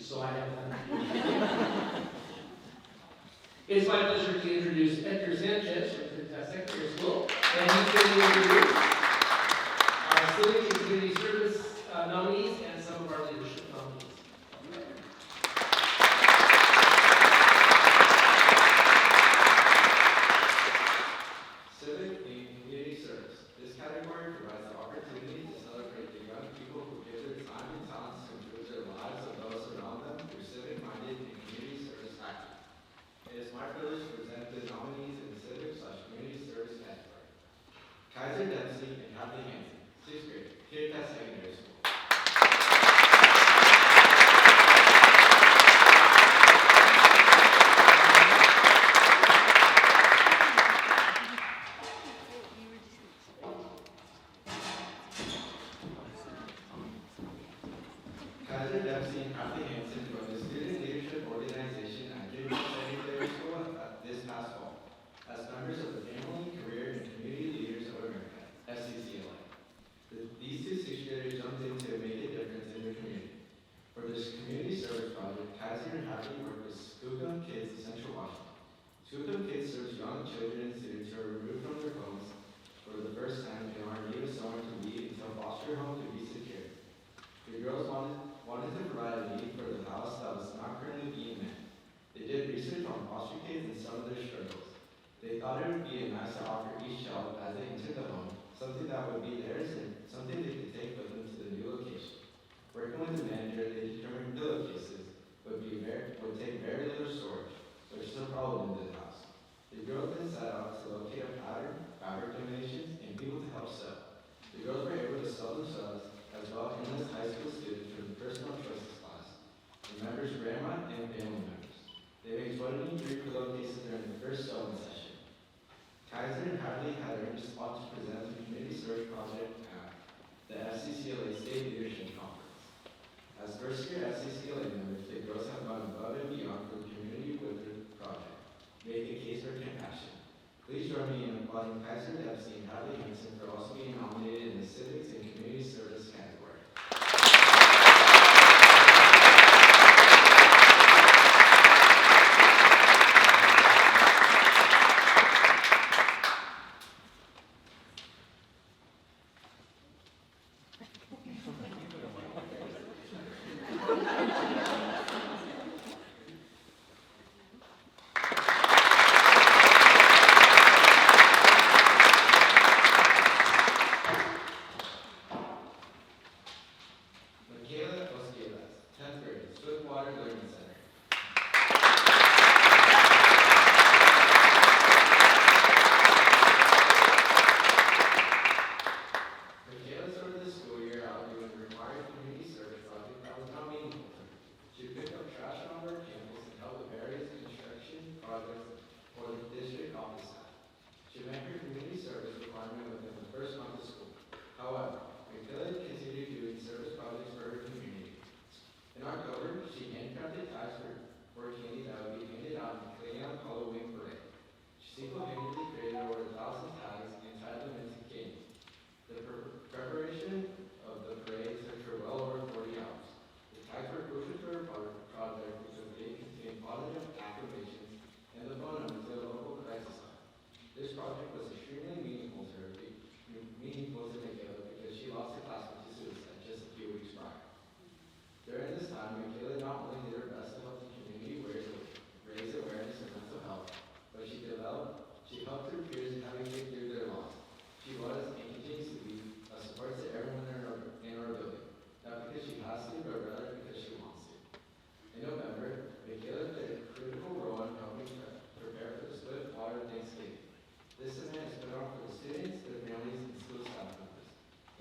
so I have that. It is my pleasure to introduce Edgar Sanchez from Kittitas Secondary School, and he's going to introduce our civic and community service nominees and some of our leadership nominees. Civic and community service. This category provides the opportunity to celebrate the young people who give their time and talents to improve their lives of those around them through civic-minded and community service actions. It is my privilege to present the nominees in the civic/community service category. Kaiser Dempsey and Kathy Hansen, 6th grade, Kittitas Secondary School. Kaiser Dempsey and Kathy Hansen joined the Student Leadership Organization at Kittitas Secondary School this past fall as members of the Family, Career, and Community Leaders of America, FCCLA. These two 6th graders jumped in to make a difference in their community. For this community service project, Kaiser and Kathy worked with Skookum Kids of Central Washington. Skookum Kids serves young children and students who are removed from their homes for the first time and are in need of someone to lead until foster home could be secured. The girls wanted to provide a need for the house that was not currently being met. They did research on foster kids and some of their struggles. They thought it would be nice to offer each child as they entered the home something that would be theirs and something they could take with them to the new location. Working with the manager, they determined pillowcases would take very little storage, which is a problem in the house. The girls then set out to locate a pattern, fabric donations, and people to help sew. The girls were able to sew themselves as well as endless high school students from the personal choices class, the members' grandma and family members. They made 23 pillowcases during the first sewing session. Kaiser and Hadley had arranged a spot to present the community service project at the FCCLA State Leadership Conference. As first-year FCCLA members, the girls have gone above and beyond for the community with their project, Make a Case for Compassion. Please join me in applauding Kaiser Dempsey and Hadley Hansen for also being nominated in the Civics and Community Service category.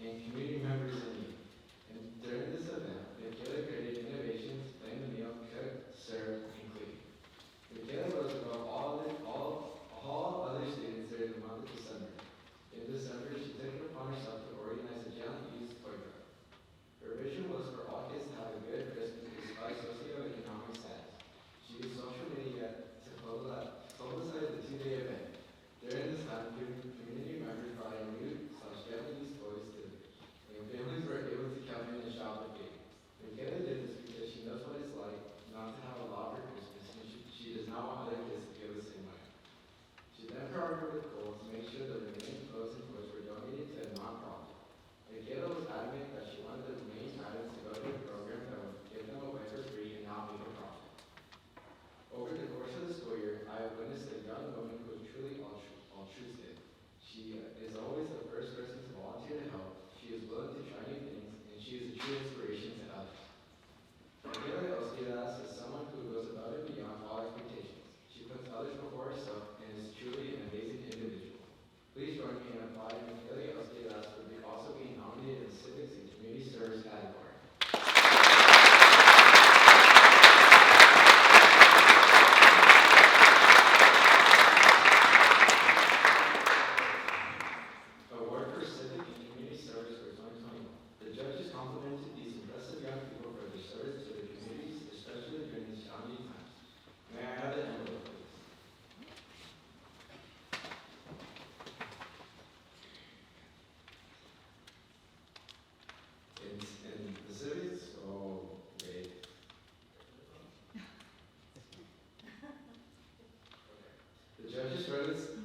And community members in need. And during this event, Michaela created innovations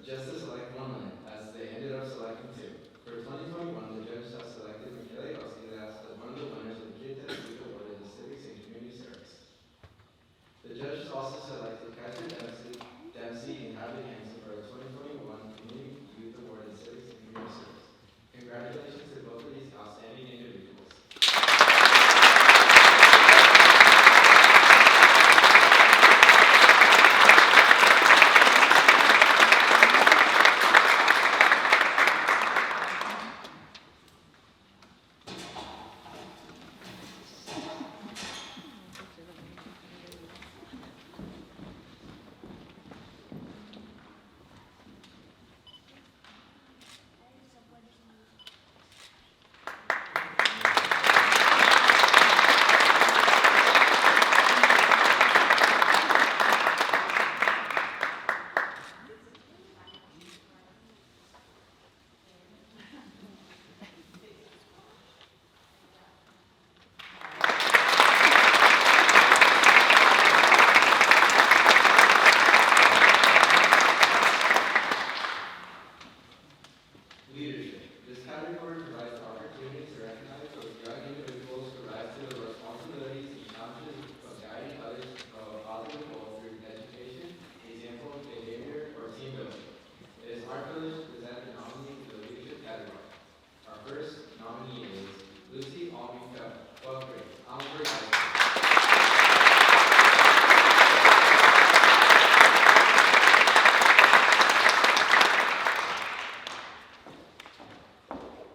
just to select one winner, as they ended up selecting two. For 2021, the judges have selected Kittitas as one of the winners of the Kittitas Youth Award in the Civics and Community Service. The judges also selected Catherine Dempsey and Hadley Hanson for the 2021 Community Youth Award in Civics and Community Service. Congratulations to both of these outstanding individuals. Leadership. This category provides the opportunity to recognize those young individuals who rise to the responsibilities and challenges of guiding others of a positive goal through education, example, behavior, or team building. It is our privilege to present the nominee for the leadership category. Our first nominee is Lucy Alminka, 12th grade, Allenburg High School.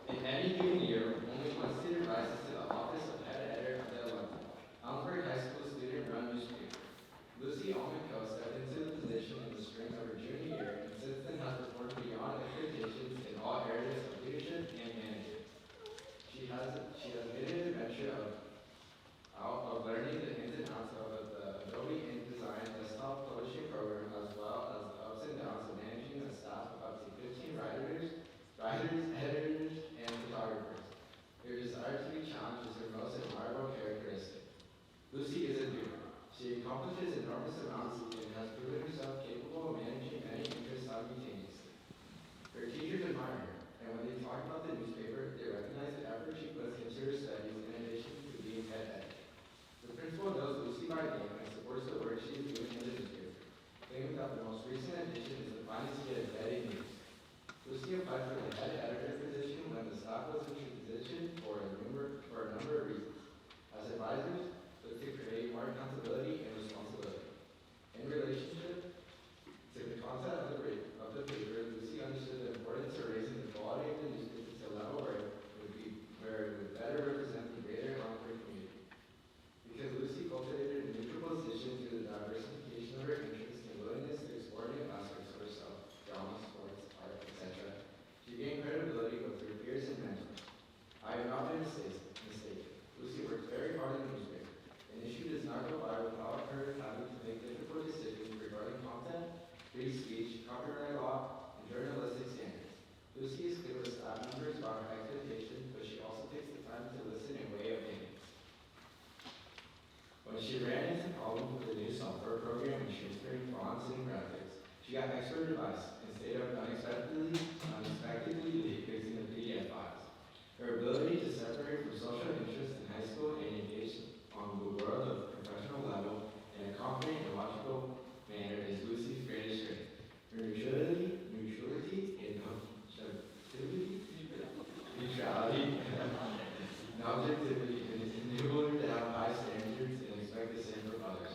In any given year, only one student rises to the office of head editor of the 11th Allenburg High School student-run newspaper. Lucy Almenco stepped into the position in the spring of her junior year and since then has performed beyond expectations in all areas of leadership and management. She has made an adventure of learning the ins and outs of the Adobe InDesign desktop publishing program as well as the ups and downs of managing a staff of up to 15 writers, editors, and photographers. Her desire to be challenged is her most admirable characteristic. Lucy is a doer. She accomplishes enormous amounts and has proven herself capable of managing many interests simultaneously. Her teachers admire her, and when they talk about the newspaper, they recognize the effort she puts into her studies in addition to being head editor. The principal knows Lucy by name and supports the work she is doing in the newspaper, claiming that the most recent addition is the finest yet embedded news. Lucy applied for the head editor position when the staff was in transition for a number of reasons. As advisors, look to create more accountability and responsibility. In relationship to the content of the paper, Lucy understood the importance of raising the quality of the newspaper to a level where it would better represent the greater Allenburg community. Because Lucy cultivated a neutral position through the diversification of her interests and willingness to explore new aspects of herself, drama, sports, art, etc., she gained credibility with her peers and mentors. I have not been mistaken. Lucy works very hard in the newspaper. An issue does not go by without her having to make difficult decisions regarding content, free speech, copyright law, and journalistic standards. Lucy is clear with staff members about her expectations, but she also takes the time to listen and weigh opinions. When she ran into problems with the new software program and transferring fonts and graphics, she got expert advice and stayed up unexpectedly late fixing the PDF files. Her ability to separate from social interests in high school and engage on the world of professional level in a confident and logical manner is Lucy's greatest strength. Her neutrality, and objectivity, and enable her to have high standards and expect the same from others.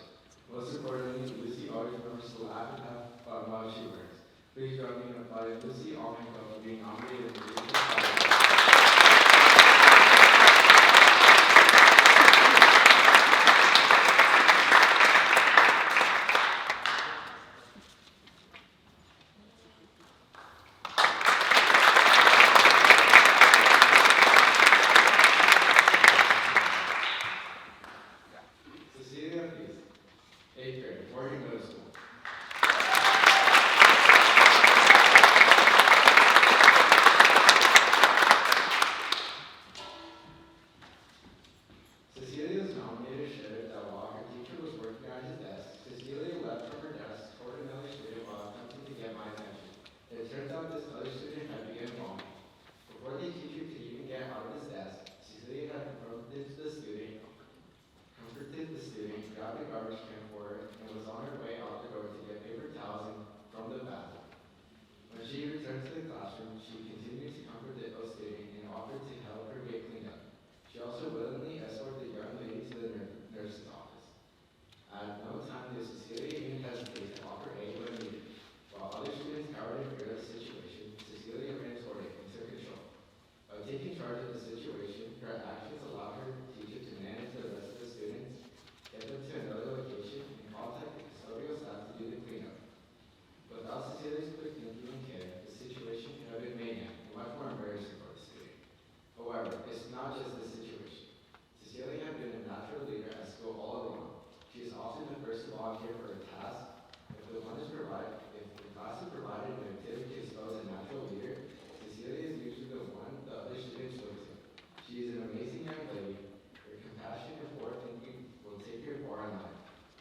Most importantly, Lucy always remembers to laugh and have fun while she works. Please join me in applauding Lucy Almenco for being nominated in the Leadership Category.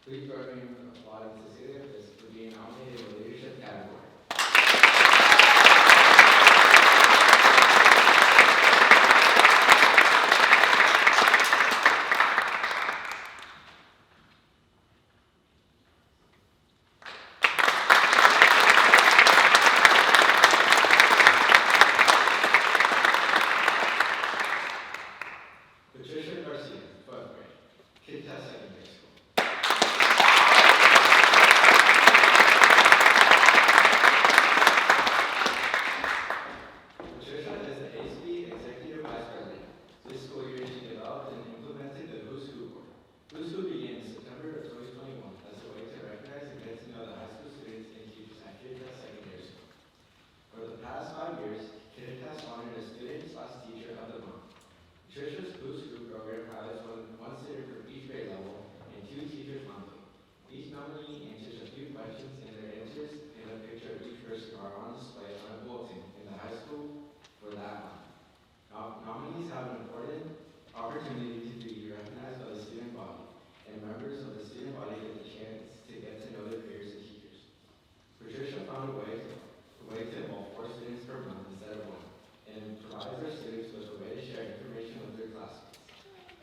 Please join me in applauding Cecilia for being nominated in the leadership category. Patricia Garcia, 12th grade, Kittitas Secondary School. Patricia is the ASB Executive Vice President. This school year, she developed and implemented the Who's Who Board. Who's Who began in September of 2021 as a way to recognize and get to know the high school students and teachers at Kittitas Secondary School. For the past 5 years, Kittitas honored a student/teacher of the month. Patricia's Who's Who program highlights one student from each grade level and 2 teachers monthly. Each nominee answers a few questions, and their answers and a picture of each person are on display on a bulletin in the high school for that month. Nominees have an important opportunity to be recognized by the student body, and members of the student body get the chance to get to know their peers and teachers. Patricia found a way to involve 4 students per month instead of 1, and provides their students with a way to share information with their classmates.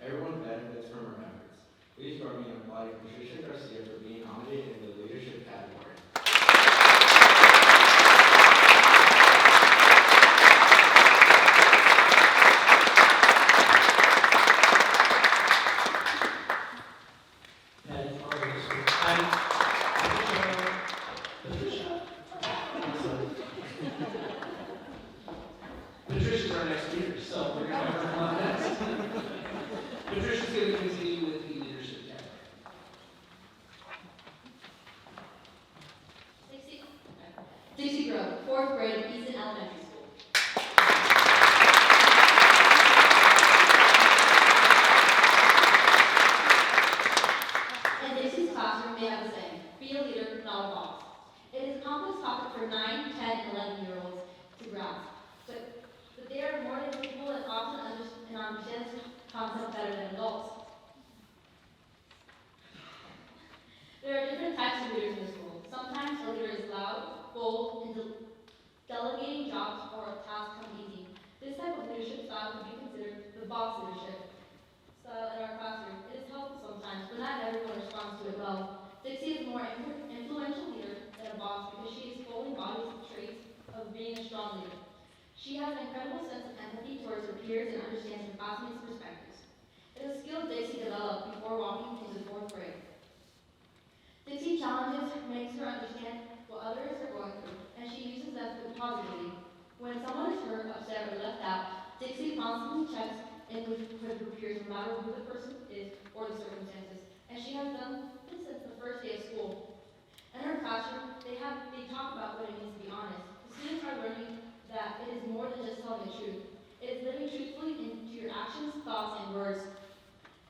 Everyone benefits from her efforts. Please join me in applauding Patricia Garcia for being nominated in the leadership category. And our Patricia. Patricia's our next leader, so we're going to have her on next. Patricia's going to continue with the leadership category. Dixie Grove, 4th grade, Easton Elementary School. In Dixie's classroom, they have a saying, be a leader, not a boss. It is a complex topic for 9, 10, and 11-year-olds to grasp, but they are more than capable and often understand this concept better than adults. There are different types of leaders in the school. Sometimes a leader is loud, bold, and delegating jobs or tasks come easy. This type of leadership style could be considered the boss leadership style in our classroom. It is helpful sometimes, but not everyone responds to it well. Dixie is a more influential leader than a boss because she fully embodies the traits of being a strong leader. She has an incredible sense of empathy towards her peers and understands her classmates' perspectives. It is a skill Dixie developed before walking into 4th grade. Dixie challenges makes her understand what others are going through, and she uses them positively. When someone is hurt, upset, or left out, Dixie constantly checks in with her peers no matter who the person is or the circumstances, and she has done this since the first day of school. In her classroom, they talk about what it means to be honest. The students are learning that it is more than just telling the truth. It is living truthfully into your actions, thoughts, and words.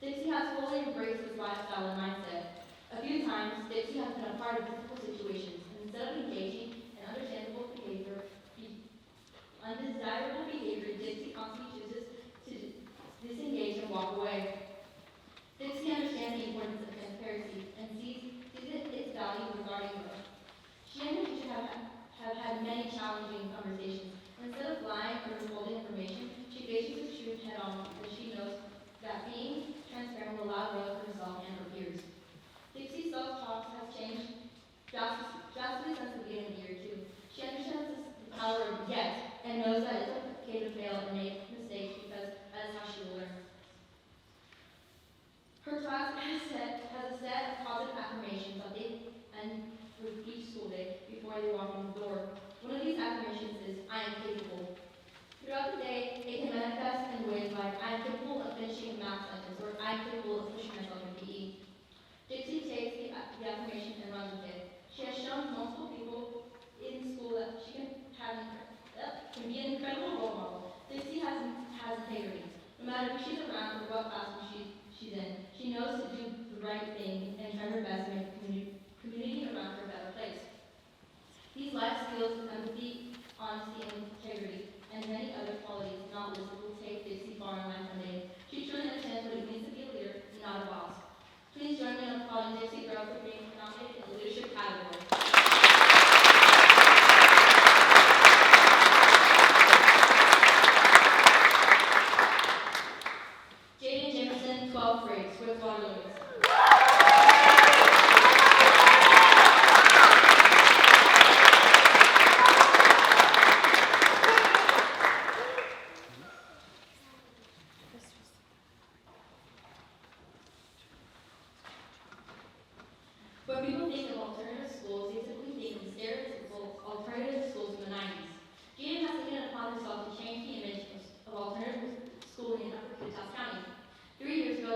Dixie has fully embraced this lifestyle and mindset. A few times, Dixie has been a part of difficult situations, and instead of engaging in undesirable behavior, Dixie constantly chooses to disengage and walk away. Dixie understands the importance of transparency and sees its value regarding growth. She and her teacher have had many challenging conversations. Instead of lying or withholding information, she faces the truth head-on because she knows that being transparent will allow growth for herself and her peers. Dixie's self-talk has changed drastically since the beginning of the year, too. She understands the power of yes and knows that it's okay to fail and make mistakes because that is how she will learn. Her class has a set of positive affirmations that they end with each school day before they walk in the door. One of these affirmations is, I am capable. Throughout the day, it can manifest in ways like, I am capable of finishing a math sentence, or I am capable of pushing myself in PE. Dixie takes the affirmation and runs with it. She has shown multiple people in school that she can be an incredible role model. Dixie has integrity. No matter who she's around or what classroom she's in, she knows to do the right thing and try her best to make the community around her a better place. These life skills of empathy, honesty, and integrity, and many other qualities not listed will take Dixie far in life someday. She truly understands what it means to be a leader and not a boss.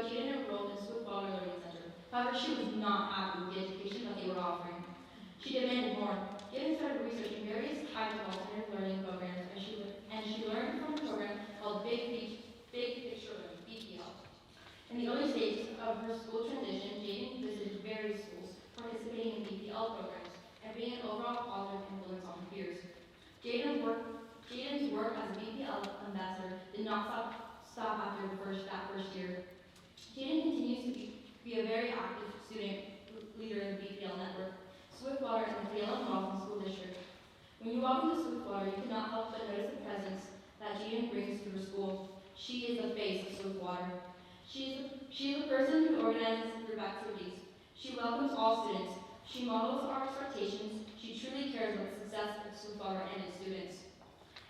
ago, Jaden enrolled in Swiftwater Learning Center. However, she was not happy with the education that they were offering. She demanded more. Jaden started researching various types of alternative learning programs, and she learned from a program called Big Picture Learning, BPL. In the early stages of her school transition, Jaden visited various schools, participating in BPL programs, and being an overall positive influence on her peers. Jaden's work as a BPL ambassador did not stop after that first year. Jaden continues to be a very active student leader in the BPL network, Swiftwater, and the Salem Roslyn School District. When you walk into Swiftwater, you cannot help but notice the presence that Jaden brings to her school. She is the face of Swiftwater. She is the person who organizes group activities. She welcomes all students. She models our expectations. She truly cares about the success of Swiftwater and its students.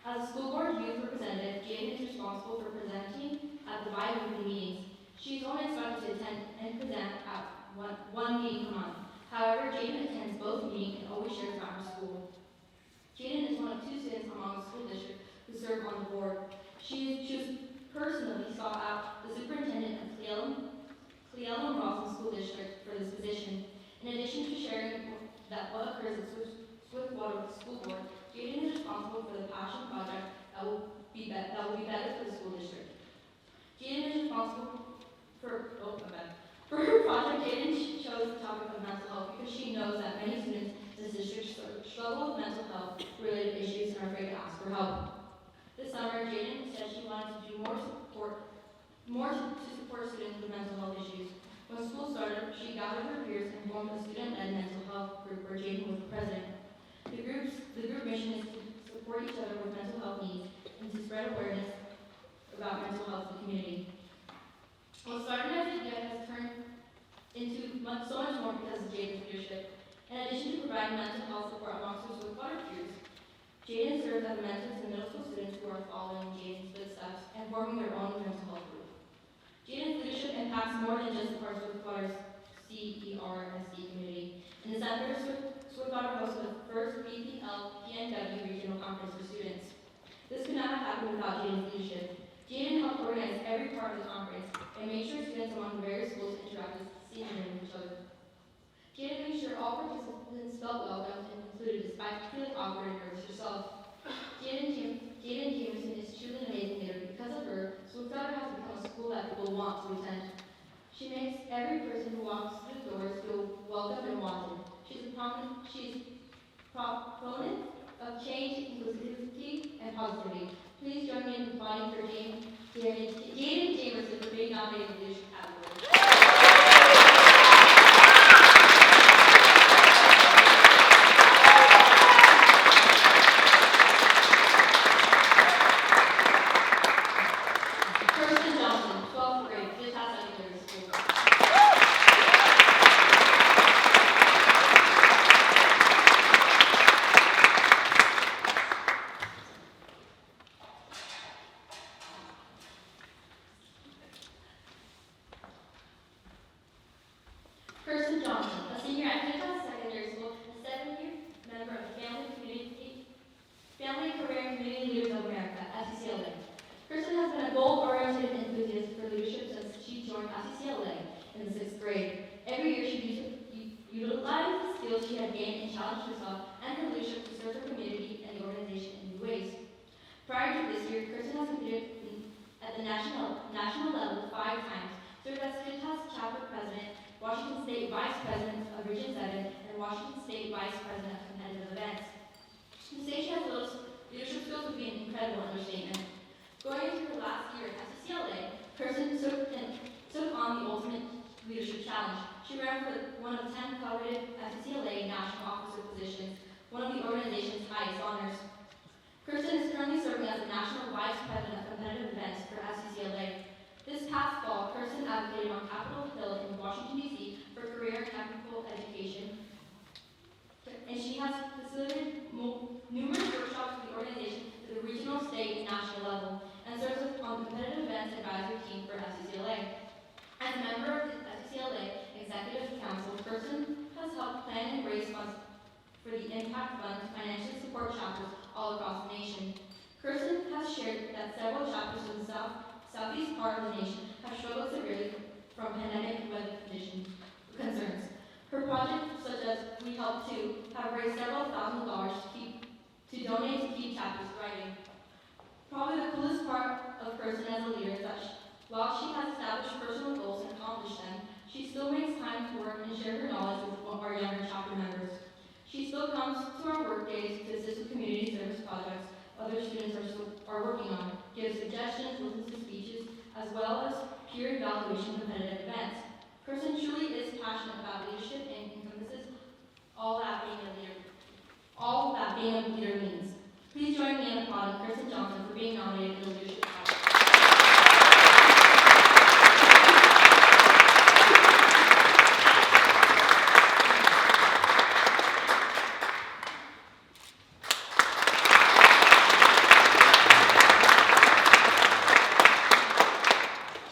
As a school board youth representative, Jaden is responsible for presenting at the bi-weekly meetings. She is only expected to attend and present at one meeting per month. However, Jaden attends both meetings and always shares about her school. Jaden is one of 2 students among the school district who serve on the board. She was personally sought out the superintendent of Cleveland Roslyn School District for this position. In addition to sharing that what occurs at Swiftwater School Board, Jaden is responsible for the passion project that will be better for the school district. Jaden is responsible for her project. Jaden chose the topic of mental health because she knows that many students in this district struggle with mental health related issues and are afraid to ask for help. This summer, Jaden said she wanted to do more to support students with mental health issues. When school started, she gathered her peers and formed a student-led mental health group where Jaden was the president. The group mission is to support each other with mental health needs and to spread awareness about mental health in the community. What started as a gift has turned into so much more because of Jaden's leadership. In addition to providing mental health support amongst her Swiftwater peers, Jaden serves as a mentor to middle school students who are following Jaden's footsteps and forming their own mental health group. Jaden's leadership impacts more than just the parts of Swiftwater's CERSD community. In December, Swiftwater hosted the first BPL PNW regional conference for students. This could not have happened without Jaden's leadership. Jaden helped organize every part of the conference and made sure students among the various schools interacted seamlessly with each other. Jaden made sure all participants felt welcome and included despite feeling awkward and nervous herself. Jaden Jameson is truly an amazing leader. Because of her, Swiftwater has become a school that people want to attend. She makes every person who walks through the doors feel welcome and wanted. She's a proponent of change, inclusivity, and positivity. Please join me in applauding for Jaden Jamerson for being nominated for the leadership category. A senior at Kittitas Secondary School, a 7-year member of the Family, Career, and Community Leaders of America, FCCLA. Kirsten has been a goal-oriented enthusiast for leadership since she joined FCCLA in the 6th grade. Every year she utilized the skills she had gained and challenged herself and her leadership to serve her community and the organization in new ways. Prior to this year, Kirsten has competed at the national level 5 times, served as Kittitas Chapter President, Washington State Vice President of Region 7, and Washington State Vice President of Competitive Events. To say she has those leadership skills would be an incredible understatement. Going into her last year at FCCLA, Kirsten took on the ultimate leadership challenge. She ran for one of 10 coveted FCCLA national officer positions, one of the organization's highest honors. Kirsten is currently serving as the National Vice President of Competitive Events for FCCLA. This past fall, Kirsten advocated on Capitol Hill in Washington, D.C. for career and technical education, and she has facilitated numerous workshops for the organization at the regional, state, and national level, and serves on the competitive events advisory team for FCCLA. As a member of the FCCLA Executive Council, Kirsten has helped plan and raise funds for the Impact Fund to financially support chapters all across the nation. Kirsten has shared that several chapters in the southeast part of the nation have struggled severely from pandemic weather concerns. Her projects, such as We Help Too, have raised several $1,000s to donate to keep chapters thriving. Probably the coolest part of Kirsten as a leader is that while she has established personal goals and accomplished them, she still makes time to work and share her knowledge with our younger chapter members. She still comes to our work days to assist with community service projects other students are working on, give suggestions, listen to speeches, as well as peer evaluation competitive events. Kirsten truly is passionate about leadership and encompasses all that being a leader means. Please join me in applauding Kirsten Johnson for being nominated in the Leadership Award.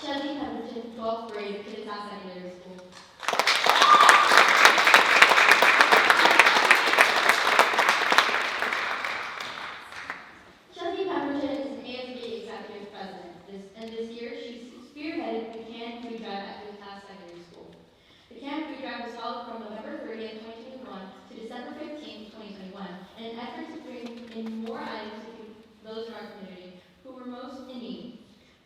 Chelsea Pemberton, 12th grade, Kittitas Secondary School. Chelsea Pemberton is an ASB Executive President, and this year she spearheaded the canned food drive at Kittitas Secondary School. The canned food drive was held from November 30th, 2021 to December 15th, 2021, in an effort to bring in more items to those in our community who were most in need.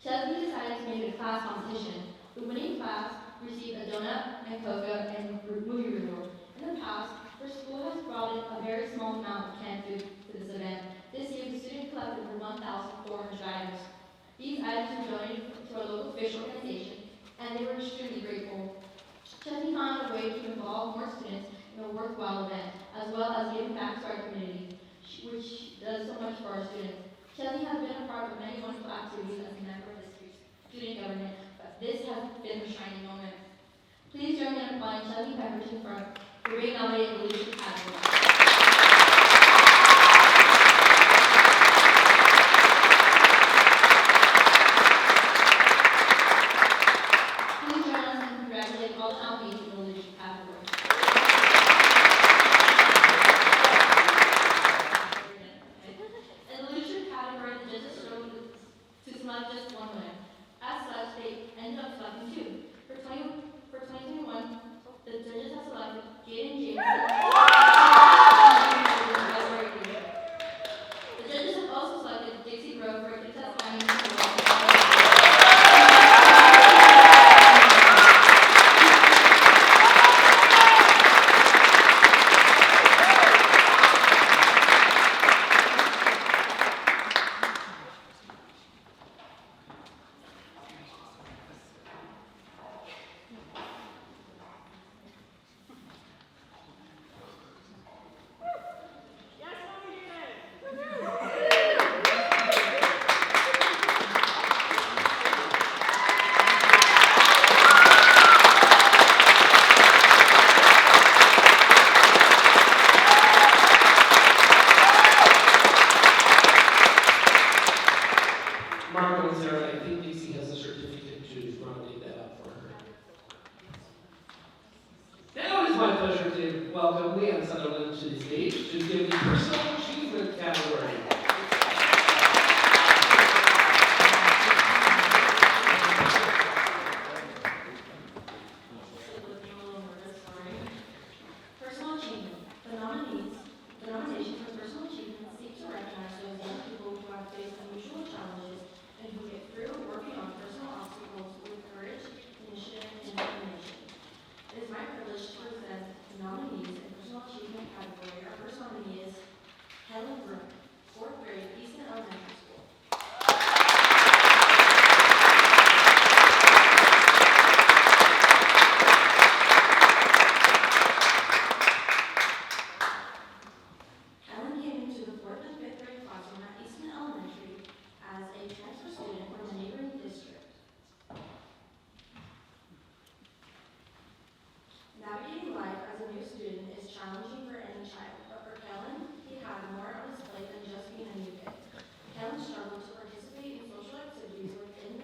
Chelsea decided to make it a class competition. The winning class received a donut and cocoa and movie reward. In the past, her school has brought in a very small amount of canned food to this event. This year, the student collected over 1,400 items. These items were donated to our local fish organization, and they were extremely grateful. Chelsea found a way to involve more students in a worthwhile event, as well as giving back to our community, which does so much for our students. Chelsea has been a part of many wonderful activities as a member of the student government, but this has been her shining moment. Please join me in applauding Chelsea Pemberton for being nominated in the leadership category. Please join us in congratulating all the nominees in the leadership category. In the leadership category, the judges struggled to select just one winner. As such, they ended up selecting two. For 2021, the judges have selected Jaden James. The judges have also selected Dixie Grove for Kittitas County. Welcome Leanne Sutherland to the stage to give the Personal Achievement category. Personal achievement. The nominations for personal achievement seek to recognize those young people who have faced unusual challenges and who get through working on personal obstacles with courage, initiative, and determination. It is my privilege to present the nominees in personal achievement category. Our first nominee is Helen Brook, 4th grade, Easton Elementary School. Helen came into the 4th and 5th grade classroom at Easton Elementary as a transfer student from the neighboring district. Navigating life as a new student is challenging for any child, but for Kellen, he had more on his plate than just being a new kid. Kellen struggled to participate in social activities within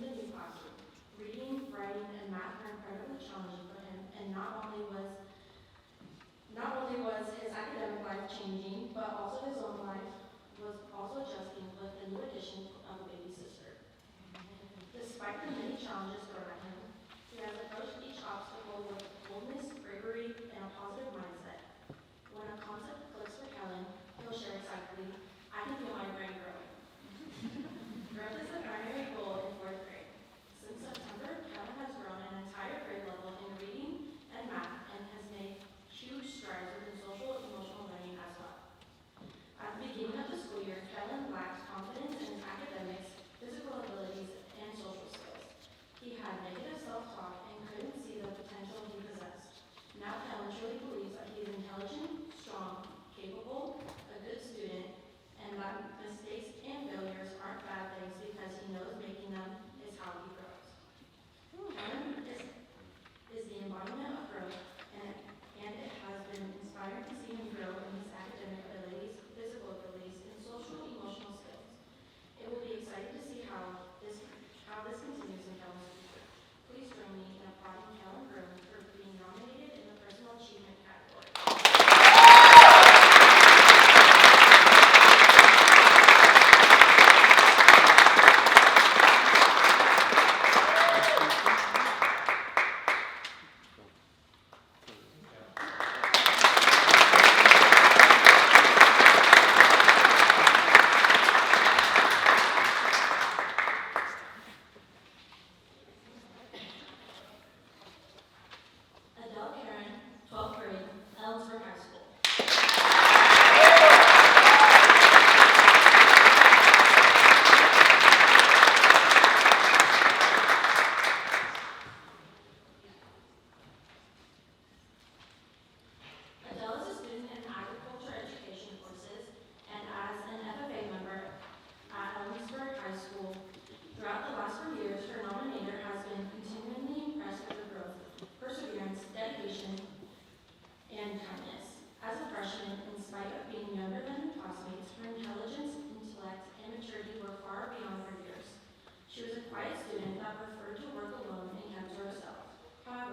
the new classroom. Reading, writing, and math were incredibly challenging for him, and not only was his academic life changing, but also his own life was also adjusting with the new addition of a baby sister. Despite the many challenges thrown at him,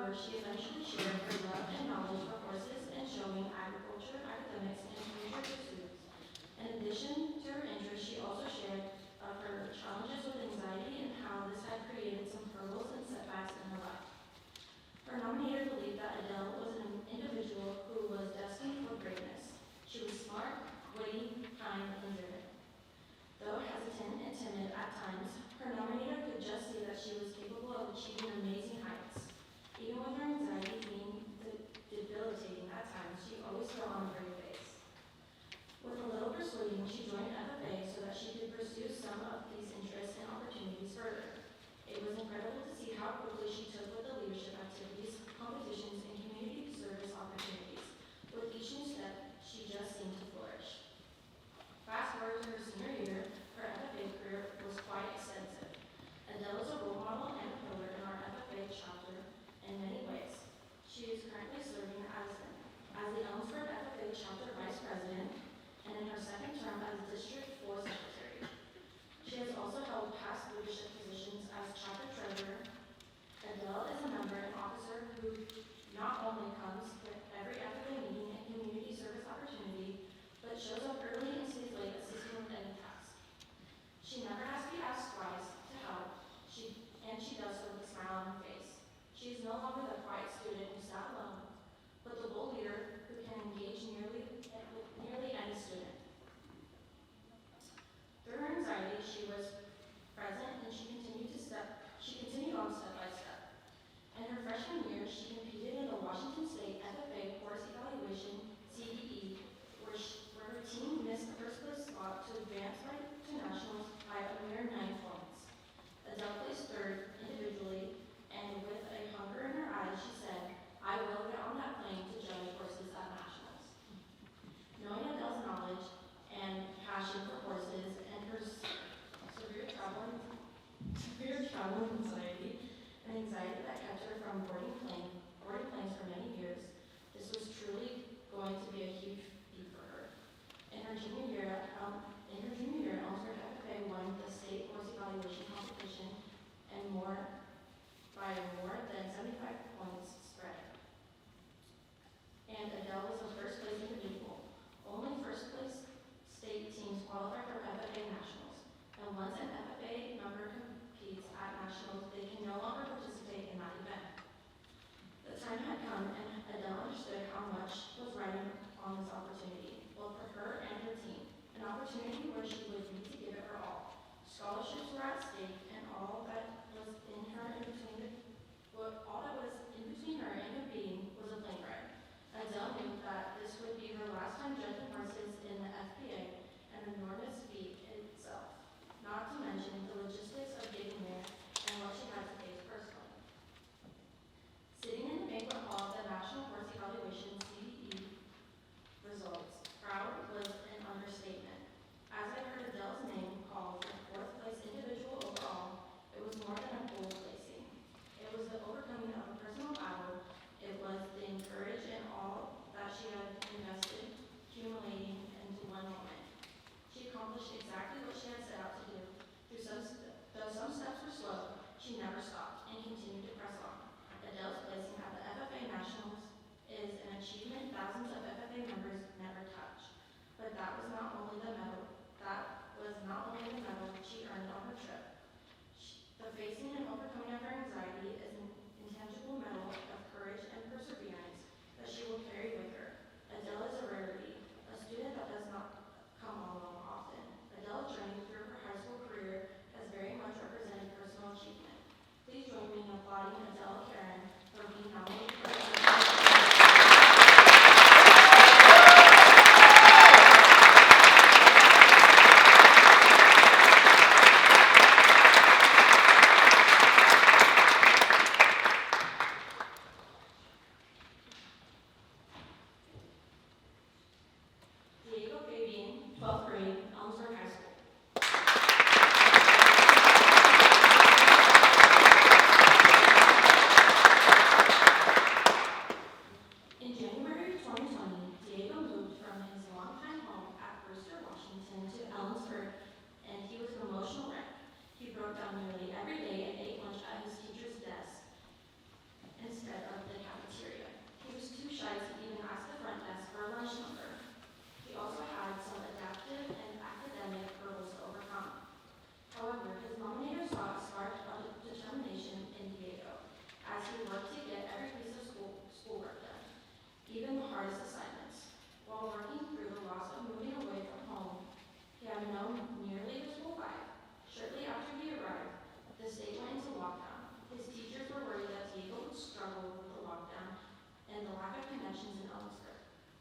However, she eventually shared her love and knowledge for horses and showing agriculture, academics, and future pursuits. In addition to her interests, she also shared of her challenges with anxiety and how this had created some hurdles and setbacks in her life. Her nominator believed that Adele was an individual who was destined for greatness. She was smart, witty, kind, and driven. Though hesitant and timid at times, her nominator could just see that she was capable of achieving amazing heights. Even with her anxiety being debilitating at times, she always put on a brave face. With a little persuading, she joined FFA so that she could pursue some of these interests and opportunities further. It was incredible to see how quickly she took with the leadership activities,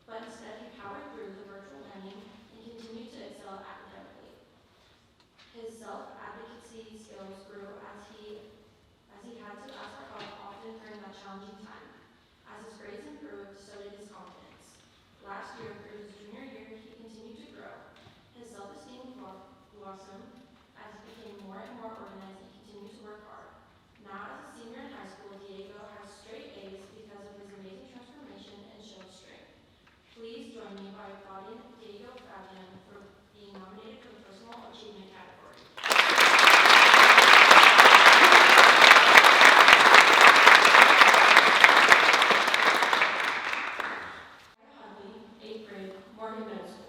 but instead he powered through the virtual learning and continued to excel academically. His self-advocacy skills grew as he had to ask for help often during that challenging time. As his grades improved, so did his confidence. Last year, through his junior year, he continued to grow. His self-esteem blossomed as he became more and more organized and continued to work hard. Now, as a senior in high school, Diego has straight A's because of his amazing transformation and show of strength. Please join me by applauding Diego Fabian for being nominated for the Personal Achievement category. Huntley, 8th grade, Morgan Middle School.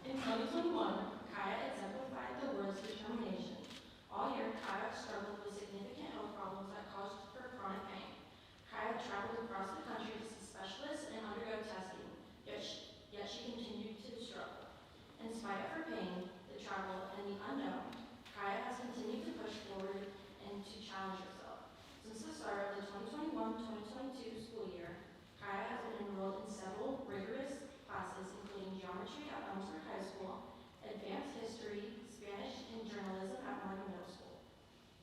In 2021, Kaya exemplified the word's determination. All year, Kaya struggled with significant health problems that caused her chronic pain. Kaya traveled across the country to see specialists and undergo testing, yet she continued to struggle. In spite of her pain, the travel, and the unknown, Kaya has continued to push forward and to challenge herself. Since the start of the 2021-2022 school year, Kaya has been enrolled in several rigorous classes, including geometry at Elmsford High School, advanced history, Spanish, and journalism at Morgan Middle School.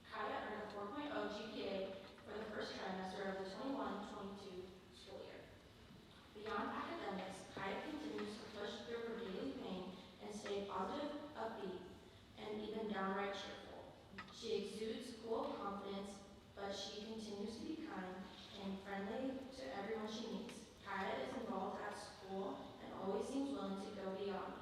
Kaya earned a 4.0 GPA for the first trimester of the 21-22 school year. Beyond academics, Kaya continues to push through her daily pain and stay positive, upbeat, and even downright cheerful. She exudes cool confidence, but she continues to be kind and friendly to everyone she meets. Kaya is involved at school and always seems willing to go beyond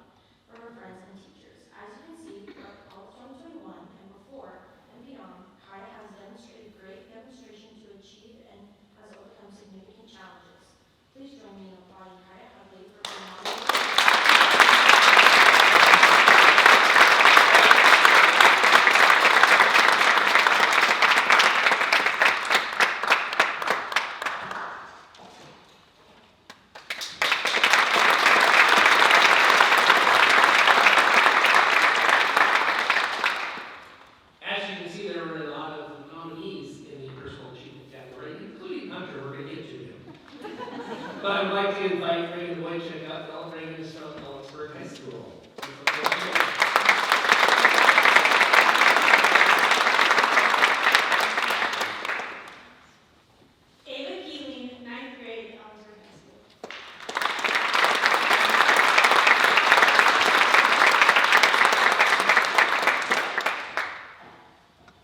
for her friends and teachers. As you can see, throughout all of 2021 and before and beyond, Kaya has demonstrated great demonstration to achieve and has overcome significant challenges. Please join me in applauding Kaya Huntley for being nominated. As you can see, there were a lot of nominees in the personal achievement category, including Hunter. We're going to get to him. But I would like to invite Reagan Wojcik up. Reagan is from Elmsford High School. Ava Keeling, 9th grade, Elmsford High School.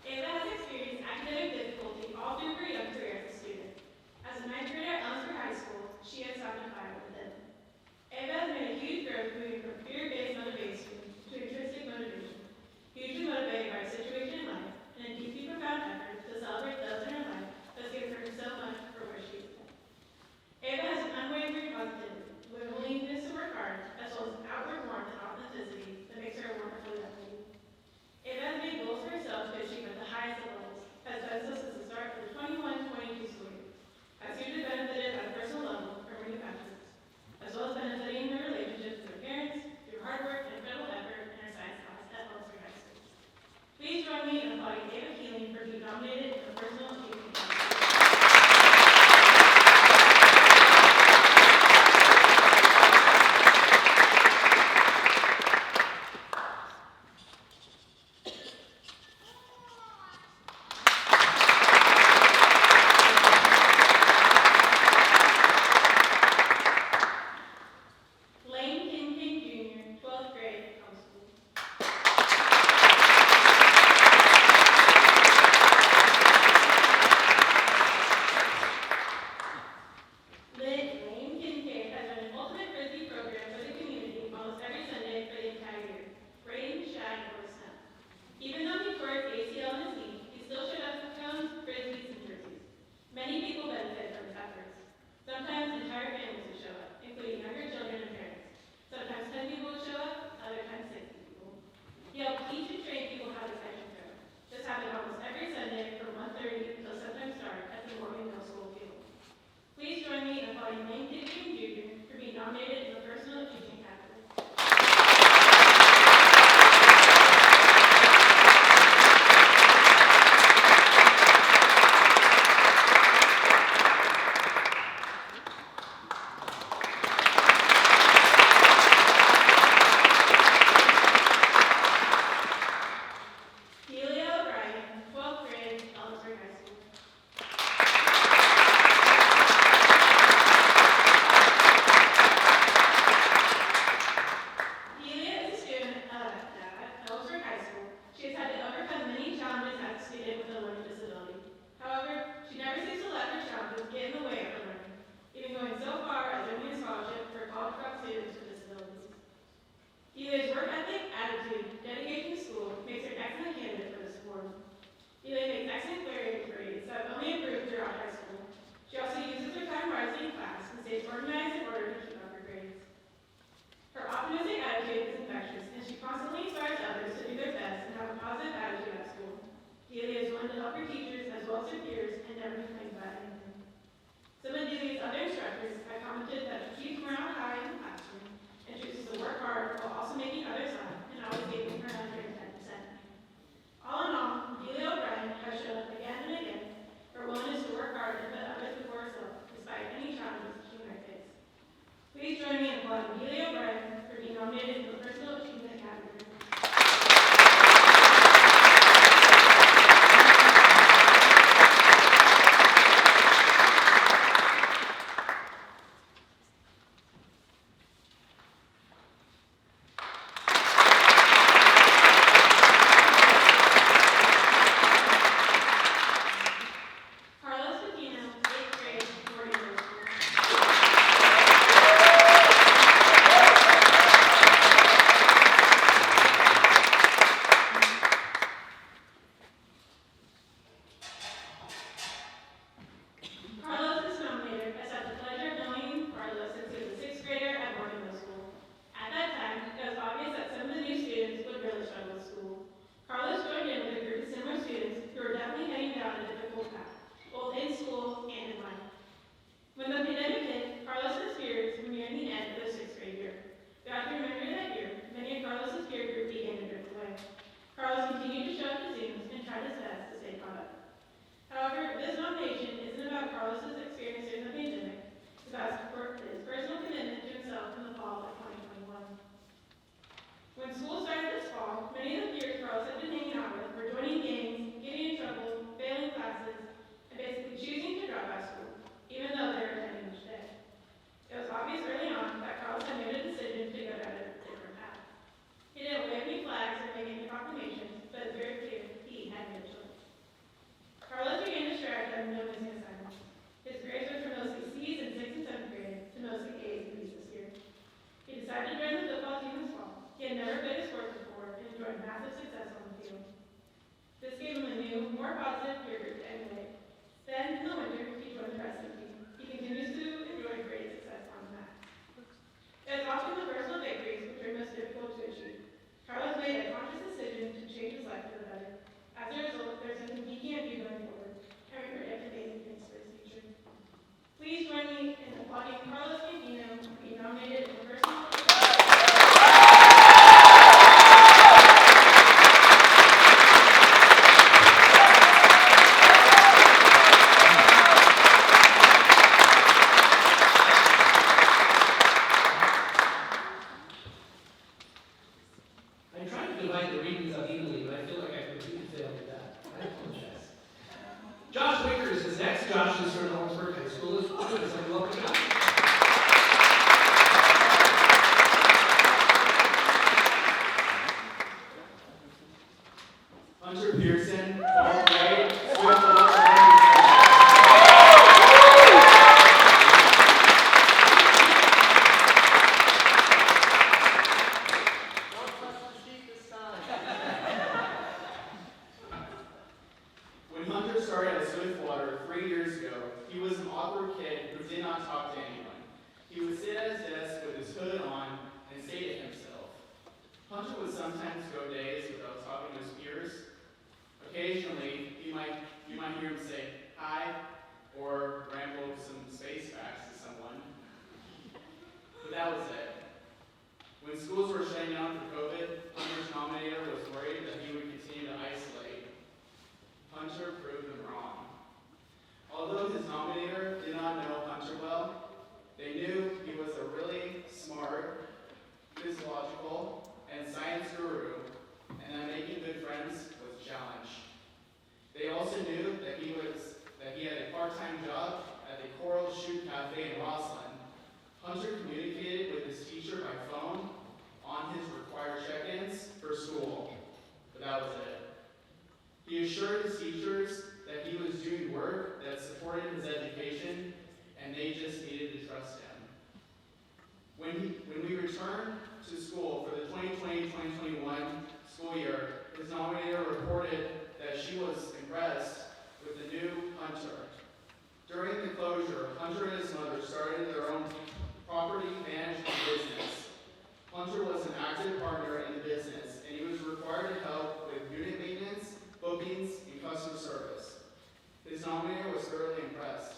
Ava has experienced academic difficulty all through her young career as a student. As a 9th grader at Elmsford High School, she has found a fire within. Ava has made a huge growth moving from fear-based motivation to love for teachers as well as her peers and never complains about anything. Some of Delia's other instructors have commented that she keeps morale high in the classroom and chooses to work hard while also making others laugh and always giving her 110%. All in all, Delia O'Brien has shown again and again her willingness to work hard and put others before herself despite any challenges she might face. Please join me in applauding Delia O'Brien for being nominated for the Personal Achievement category. Carlos Patino, 8th grade, Morgan Middle School. Carlos is nominated. I had the pleasure of knowing Carlos since he was a 6th grader at Morgan Middle School. At that time, it was obvious that some of the new students would really struggle with school. Carlos joined in with a group of similar students who were definitely heading down a difficult path, both in school and in life. When the pandemic hit, Carlos and his peers were nearing the end of their 6th grade year. Throughout the remainder of that year, many of Carlos's peer group began to drift away. Carlos continued to show up to Zooms and tried his best to stay caught up. However, this nomination isn't about Carlos's experience during the pandemic. It's about his personal commitment to himself in the fall of 2021. When school started this fall, many of the peers Carlos had been hanging out with were joining gangs, getting in trouble, failing classes, and basically choosing to drop out of school, even though they were attending each day. It was obvious early on that Carlos had made a decision to go down a different path. He didn't wave any flags or make any proclamations, but it's very clear he had made a choice. Carlos began to strive to have no missing assignments. His grades went from mostly C's in 6th and 7th grade to mostly A's and B's this year. He decided to join the football team this fall. He had never played a sport before and enjoyed massive success on the field. This gave him a new, more positive peer group to emulate. Then, in the winter, he joined the wrestling team. He continues to enjoy great success on the mat. It was often the personal victories which are most difficult to achieve. Carlos made a conscious decision to change his life for the better. As a result, there's something he can do going forward, and we predict amazing things for his future. Please join me in applauding Carlos Campino for being nominated in the Personal I tried to divide the readings up evenly, but I feel like I completely failed at that. I apologize. Josh Wickers is next. Josh is from Lawrenceburg High School as well. So welcome, Josh. Hunter Pearson, 4th grade, Swift When Hunter started at Swiftwater 3 years ago, he was an awkward kid who did not talk to anyone. He would sit at his desk with his hood on and say to himself. Hunter would sometimes go days without talking to his peers. Occasionally, you might hear him say hi or ramble some space facts to someone. But that was it. When schools were shutting down for COVID, Hunter's nominator was worried that he would continue to isolate. Hunter proved them wrong. Although his nominator did not know Hunter well, they knew he was a really smart, physiological, and science guru, and that making good friends was a challenge. They also knew that he had a part-time job at the Coral Shoot Cafe in Roslyn. Hunter communicated with his teacher by phone on his required check-ins for school, but that was it. He assured his teachers that he was doing work that supported his education, and they just needed to trust him. When we returned to school for the 2020-2021 school year, his nominator reported that she was impressed with the new Hunter. During the closure, Hunter and his mother started their own property management business. Hunter was an active partner in the business, and he was required to help with unit maintenance, bookings, and customer service. denominator was thoroughly impressed.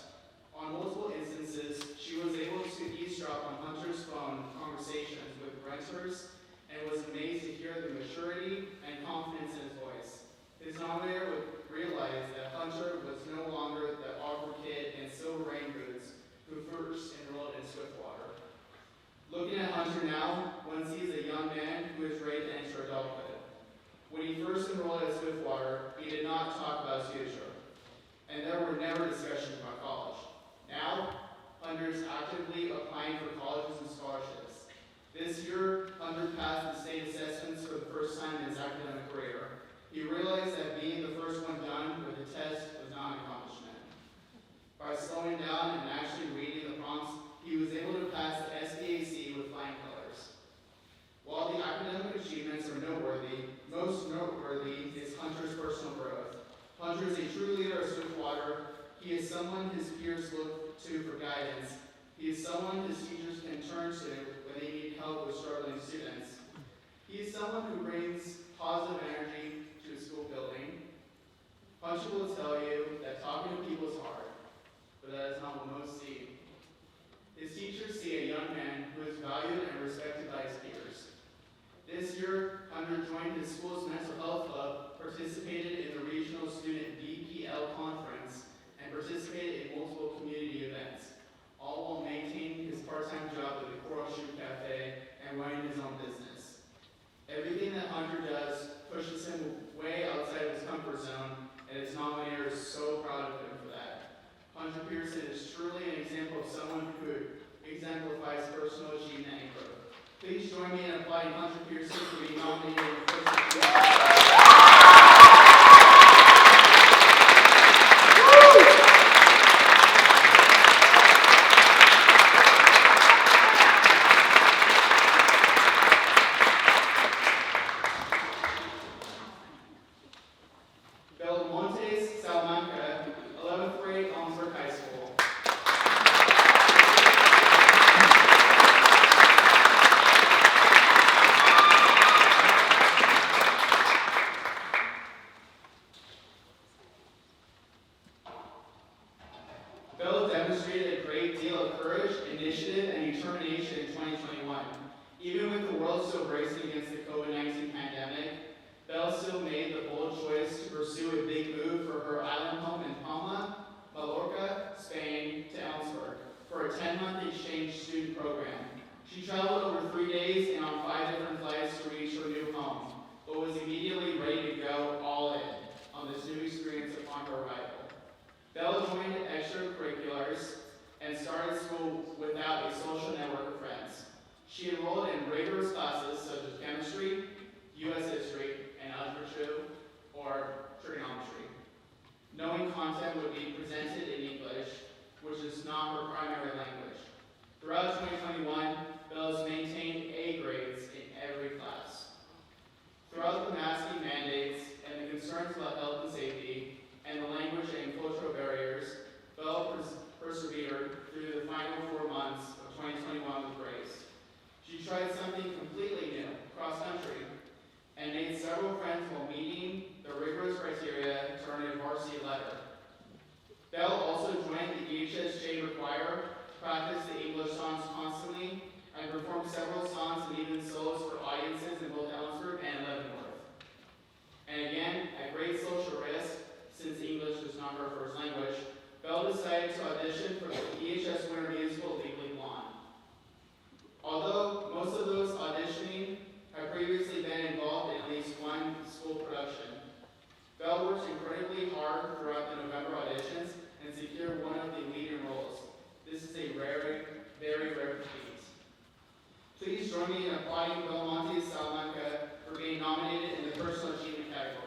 On multiple instances, she was able to eavesdrop on Hunter's phone conversations with renters and was amazed to hear the maturity and confidence in his voice. His denominator would realize that Hunter was no longer the awkward kid in silver rain boots who first enrolled in Swiftwater. Looking at Hunter now, one sees a young man who is ready to enter adulthood. When he first enrolled at Swiftwater, he did not talk about his future, and there were never discussions about college. Now, Hunter is actively applying for colleges and scholarships. This year, Hunter passed the state assessments for the first time in his academic career. He realized that being the first one done with the test was not an accomplishment. By slowing down and actually reading the prompts, he was able to pass the SBAC with flying colors. While the academic achievements are noteworthy, most noteworthy is Hunter's personal growth. Hunter is a true leader of Swiftwater. He is someone his peers look to for guidance. He is someone his teachers can turn to when they need help with struggling students. He is someone who brings positive energy to a school building. Hunter will tell you that talking to people is hard, but that is not what most see. His teachers see a young man who is valued and respected by his peers. This year, Hunter joined his school's mental health club, participated in the regional student BPL conference, and participated in multiple community events, all while maintaining his part-time job at the Coral Shoe Cafe and running his own business. Everything that Hunter does pushes him way outside of his comfort zone, and his nominator is so proud of him for that. Hunter Pearson is truly an example of someone who exemplifies personal achievement and growth. Please join me in applauding Hunter Pearson for being nominated for Belmontes Salamanca, 11th grade, Almsburg High School. Bell demonstrated a great deal of courage, initiative, and determination in 2021. Even with the world still bracing against the COVID-19 pandemic, Bell still made the bold choice to pursue a big move for her island home in Palma, Mallorca, Spain, to Elmsburg for a 10-month exchange student program. She traveled over 3 days and on 5 different flights to reach her new home, but was immediately ready to go all in on this new experience upon her arrival. Bell joined extracurriculars and started school without a social network of friends. She enrolled in rigorous classes such as chemistry, U.S. history, and algebra 2, or trigonometry. Knowing content would be presented in English, which is not her primary language. Throughout 2021, Bell has maintained A grades in every class. Throughout the masking mandates and the concerns about health and safety, and the language and cultural barriers, Bell persevered through the final 4 months of 2021 with grace. She tried something completely new, cross-country, and made several friends while meeting the rigorous criteria to earn a varsity letter. Bell also joined the EHS Chamber Choir, practiced the English songs constantly, and performed several songs and even solos for audiences in both Ellensburg and Leavenworth. And again, at great social risk, since English is not her first language, Bell decided to audition for the EHS Winter Musical Legally Blonde. Although most of those auditioning have previously been involved in at least one school production, Bell worked incredibly hard throughout the November auditions and secured one of the leading roles. This is a very, very rare feat. Please join me in applauding Belmonte Salamanca for being nominated in the Personal Achievement category.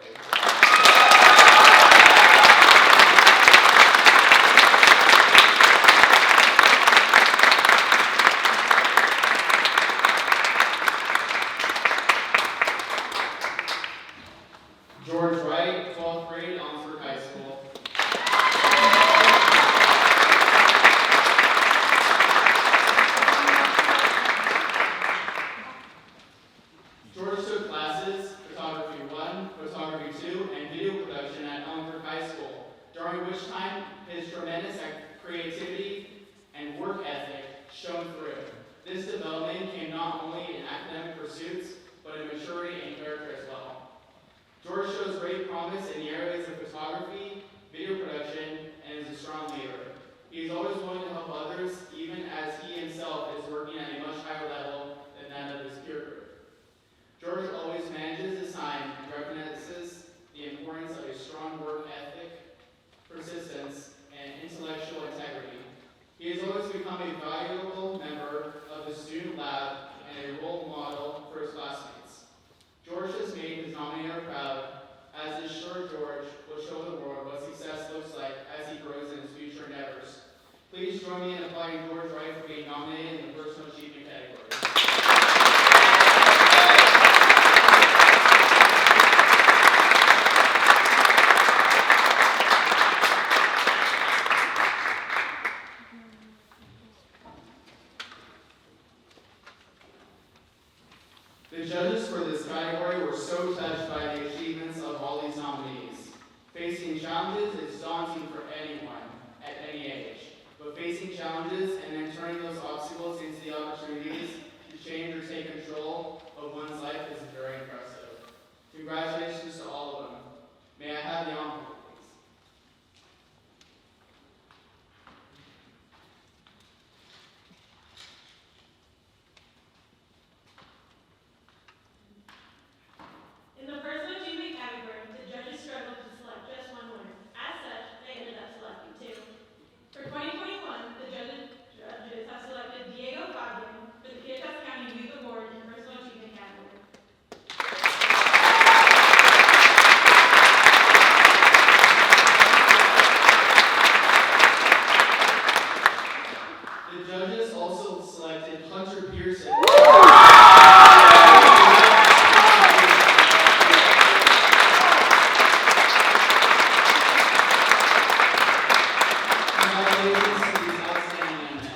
George Wright, 12th grade, Almsburg High School. George took classes, photography 1, during which time his tremendous creativity and work ethic shone through. This development came not only in academic pursuits, but in maturity and character as well. George shows great promise in the areas of photography, video production, and is a strong leader. He is always willing to help others, even as he himself is working at a much higher level than that of his peer group. George always manages his time and recognizes the importance of a strong work ethic, persistence, and intellectual integrity. He has always become a valuable member of the student lab and a role model for his classmates. George has made his nominator proud, as is sure George will show the world what success looks like as he grows in his future endeavors. Please join me in applauding George Wright for being nominated in the Personal Achievement category. The judges for this category were so touched by the achievements of all these nominees. Facing challenges is daunting for anyone at any age, but facing challenges and then turning those obstacles into the opportunities to change or take control of one's life is very impressive. Congratulations to all of them. May I have the envelope, please? In the personal achievement category, the judges struggled to select just one winner. As such, they ended up selecting two. For 2021, the judges have selected Diego Godwin for the Kittitas County Youth Award in personal achievement category. The judges also selected Hunter Pearson. Congratulations to these outstanding young men.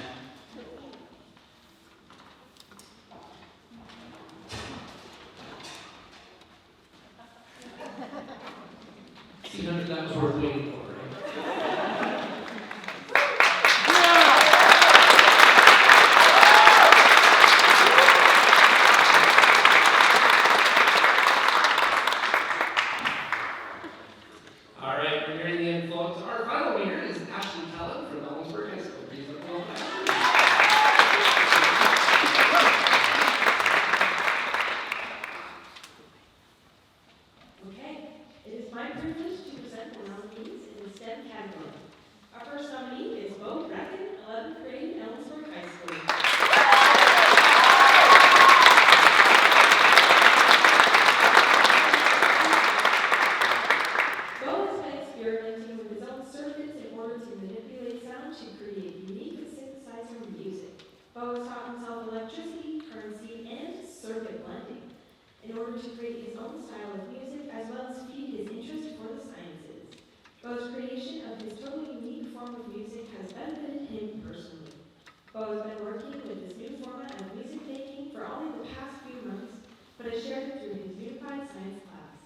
See, Hunter, that was worth waiting for, right? All right, we're nearing the end, folks. Our final winner is Ashley Talon from Ellensburg High School. Please look well back. Okay, it is my privilege to present the nominees in the STEM category. Our first nominee is Bo Bracken, 11th grade, Ellensburg High School. Bo has been experimenting with his own circuits in order to manipulate sound to create unique synthesizer music. Bo has taught himself electricity, currency, and circuit blending in order to create his own style of music as well as feed his interest for the sciences. Bo's creation of his totally unique form of music has benefited him personally. Bo has been working with this new format of music making for only the past few months, but has shared it through his unified science class.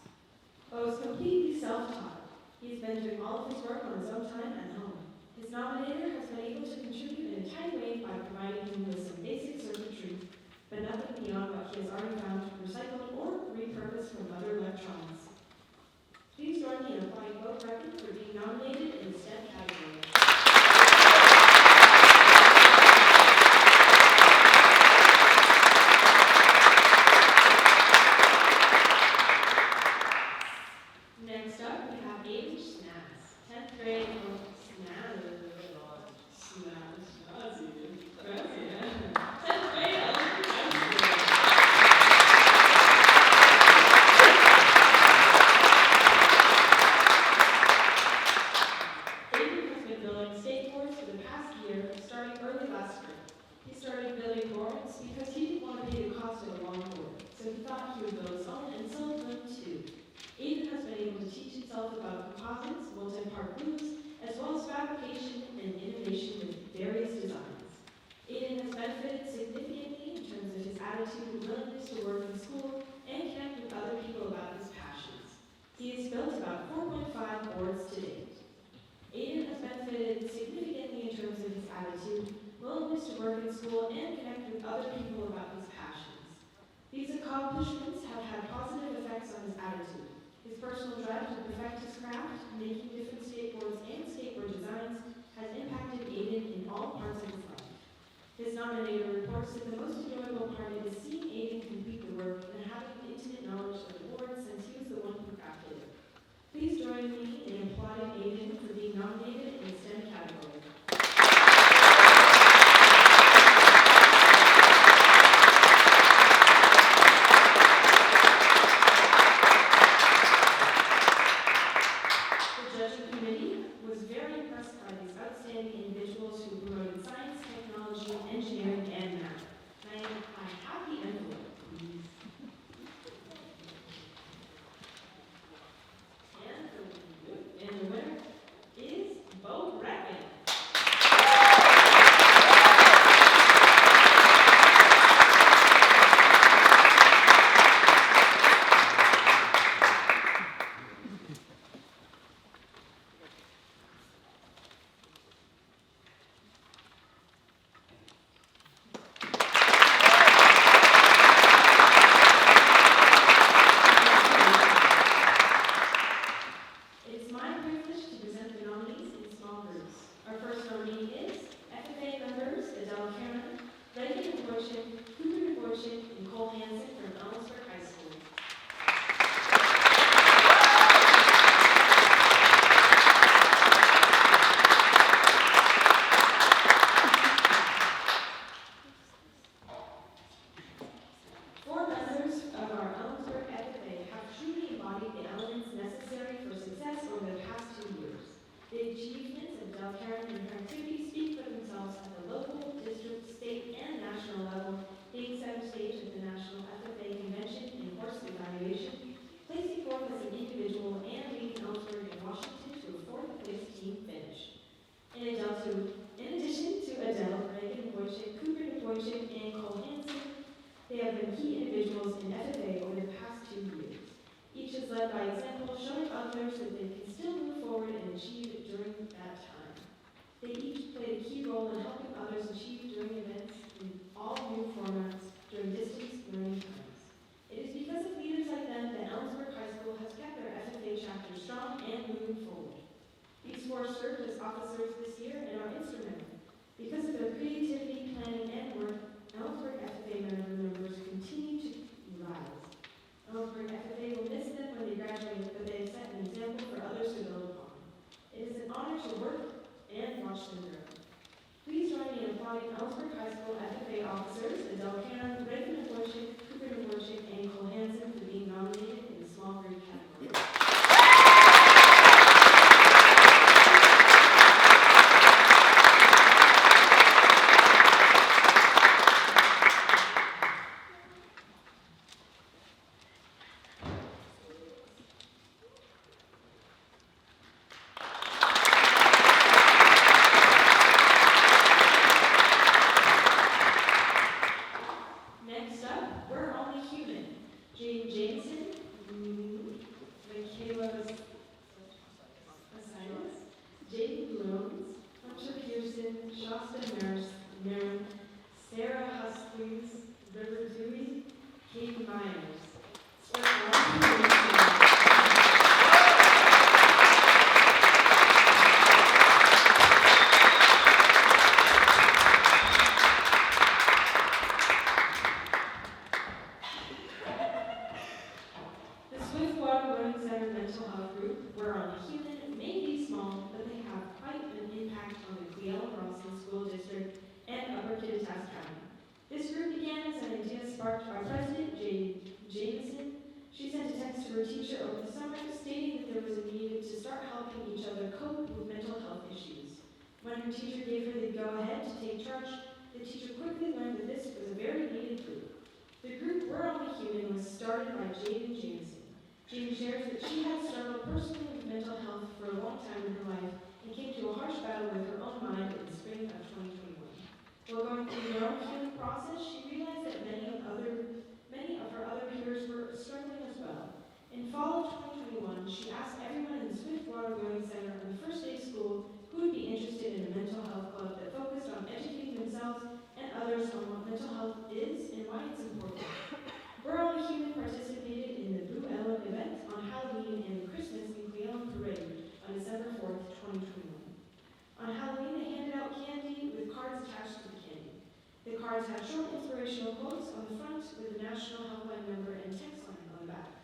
Bo is completely self-taught. He's been doing all of his work on his own time at home. His nominator has been able to contribute in a tiny way by providing him with some basic circuitry, but nothing beyond what he has already found recycled or repurposed from other electronics. Please join me in applauding Bo Bracken for being nominated in the STEM category. Next up, we have Aiden Snaz, 10th grade. Snaz. 10th grade. Aiden has been building skateboards for the past year, starting early last spring. He started building boards because he didn't want to pay the cost of a longboard, so he thought he would build his own and sell them too. Aiden has been able to teach himself about composites, multi-part glues, as well as fabrication and innovation with various designs. Aiden has benefited significantly in terms of his attitude and willingness to work in school and connect with other people about his passions. He has built about 4.5 boards to date. attitude, willingness to work in school, and connect with other people about his passions. These accomplishments have had positive effects on his attitude. His personal drive to perfect his craft, making different skateboards and skateboard designs, has impacted Aiden in all parts of his life. His nominator reports that the most enjoyable part is seeing Aiden complete the work and having an intimate knowledge of the board since he was the one who crafted it. Please join me in applauding Aiden for being nominated in the STEM category. The judging committee was very impressed by these outstanding individuals who promoted science, technology, engineering, and math. May I have the envelope, please? And the winner is Bo Brecken. It's my privilege to present the nominees in small groups. Our first nominee is FFA members Adele Cameron, Reagan Dvorak, Cooper Dvorak, and Cole Hansen from Ellensburg High School. Four members of our Ellensburg FFA have truly embodied the elements necessary for success over the past 2 years. The achievements of Del Karen and her activities speak for themselves at the local, district, state, and national level, being center stage at the National FFA Convention in horse evaluation, placing forth as an individual and leading Ellensburg and Washington to a 4th place team finish. In addition to Adele, Reagan Wojcik, Cooper Wojcik, and Cole Hansen, they have been key individuals in FFA over the past 2 years. Each has led by example, showing others that they can still move forward and achieve during that time. They each played a key role in helping others achieve during events in all new formats during distance learning times. It is because of leaders like them that Ellensburg High School has kept their FFA chapter strong and moving forward. These four served as officers this year and are instrumental. Because of their creativity, planning, and work, Ellensburg FFA members continue to rise. Ellensburg FFA will miss them when they graduate, but they have set an example for others to build upon. It is an honor to work and watch them grow. Please join me in applauding Ellensburg High School FFA officers Adele Karen, Reagan Dvorak, Cooper Dvorak, and Cole Hansen for being nominated in the small group category. Next up, we're only human. Jane Jameson, Michaela Asilas, Jaden Blones, Hunter Pearson, Shasta Marin, Sarah Huskins, River Dewey, Kate Myers. The Swiftwater Learning Center Mental Health Group, We're on a Human, may be small, but they have quite an impact on the Cleella-Rawson School District and Upper Kittitas County. This group began as an idea sparked by President Jameson. She sent a text to her teacher over the summer stating that there was a need to start helping each other cope with mental health issues. When her teacher gave her the go-ahead to take charge, the teacher quickly learned that this was a very needed group. The group We're Only Human was started by Jaden Jameson. Jane shares that she had struggled personally with mental health for a long time in her life and came to a harsh battle with her own mind in the spring of 2021. While going through her own healing process, she realized that many of her other peers were struggling as well. In fall of 2021, she asked everyone in the Swiftwater Learning Center on the first day of school who would be interested in a mental health club that focused on Flowers have short inspirational quotes on the front with the National Helpline number and text line on the back.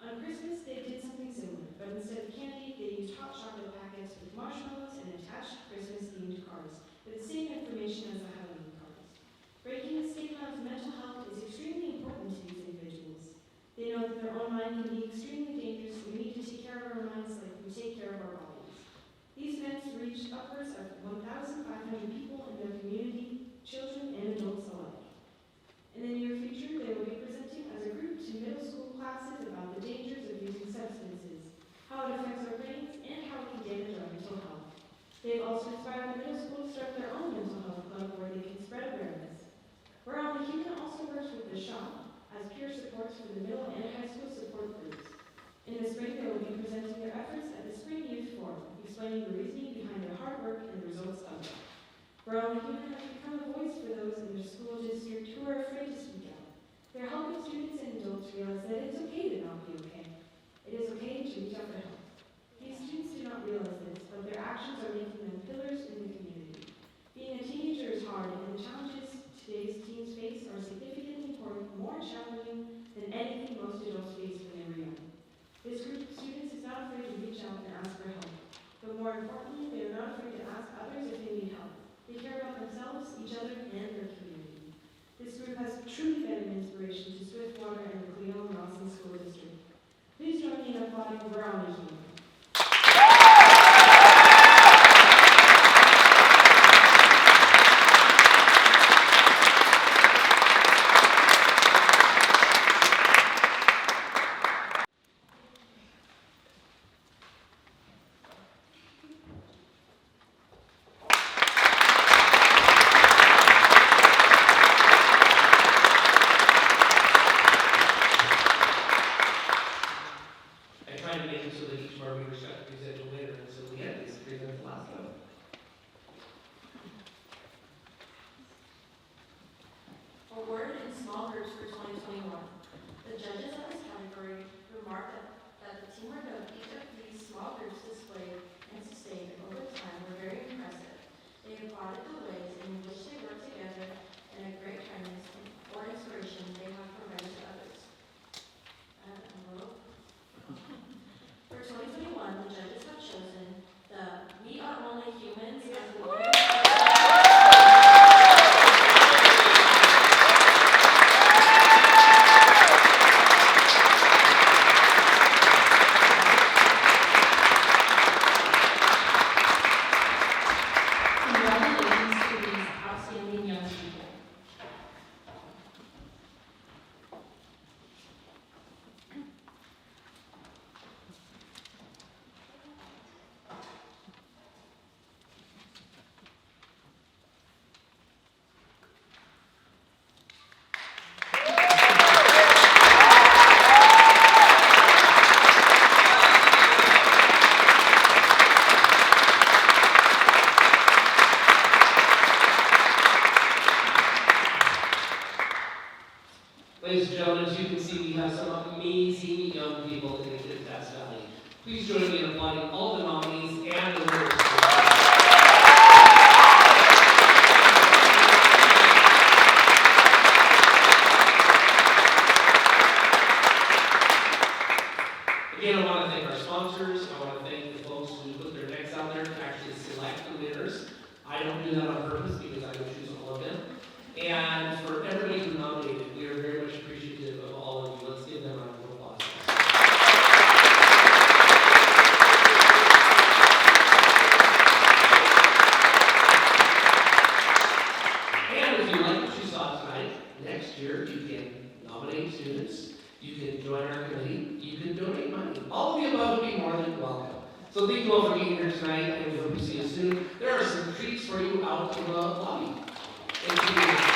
On Christmas, they did something similar, but instead of candy, they used hot chocolate packets with marshmallows and attached Christmas-themed cards with the same information as the Halloween cards. Breaking the stigma of mental health is extremely important to these individuals. They know that their own mind can be extremely dangerous, and we need to take care of our minds like we take care of our bodies. These events reached upwards of 1,500 people in their community, children and adults alike. In the near future, they will be presenting as a group to middle school classes about the dangers of using substances, how it affects our brains, and how it can damage our mental health. They've also inspired the middle school to start their own mental health club where they can spread awareness. Brown Human also works with the shop as peer supports for the middle and high school support groups. In the spring, they will be presenting their efforts at the Spring Youth Forum, explaining the reasoning behind their hard work and the results of it. Brown Human has become a voice for those in their school district who are afraid to speak out. They're helping students and adults realize that it's okay to not be okay. It is okay to reach out for help. These students do not realize this, but their actions are making them pillars in the community. Being a teenager is hard, and the challenges today's teens face are significantly more challenging than anything most adults face when they were young. This group of students is not afraid to reach out and ask for help. But more importantly, they are not afraid to ask others if they need help. They care about themselves, each other, and their community. This group has truly been an inspiration to Swiftwater and the Cleon Rawson School District. Please join me in applauding Brown Human. Award in small groups for 2021. The judges of this category remarked that the teamwork of each of these small groups displayed and sustained over time were very impressive. They applauded the ways in which they worked together and a great kindness or inspiration they have provided to others. For 2021, the judges have chosen the We Are Only Humans as the winner. Ladies and gentlemen, as you can see, we have some amazing young people in the Kittitas Valley. Please join me in applauding all the nominees and the winners. Again, I want to thank our sponsors. I want to thank the folks who put their necks out there to actually select the winners. I don't do that on purpose because I would choose all of them. And for everybody who nominated, we are very much appreciative of all of you. Let's give them a round of applause. And if you like what you saw tonight, next year you can nominate students, you can join our committee, you can donate money. All of the above would be more than welcome. So thank you all for being here tonight, and we hope to see you soon. There are some treats for you out in the lobby. Thank you.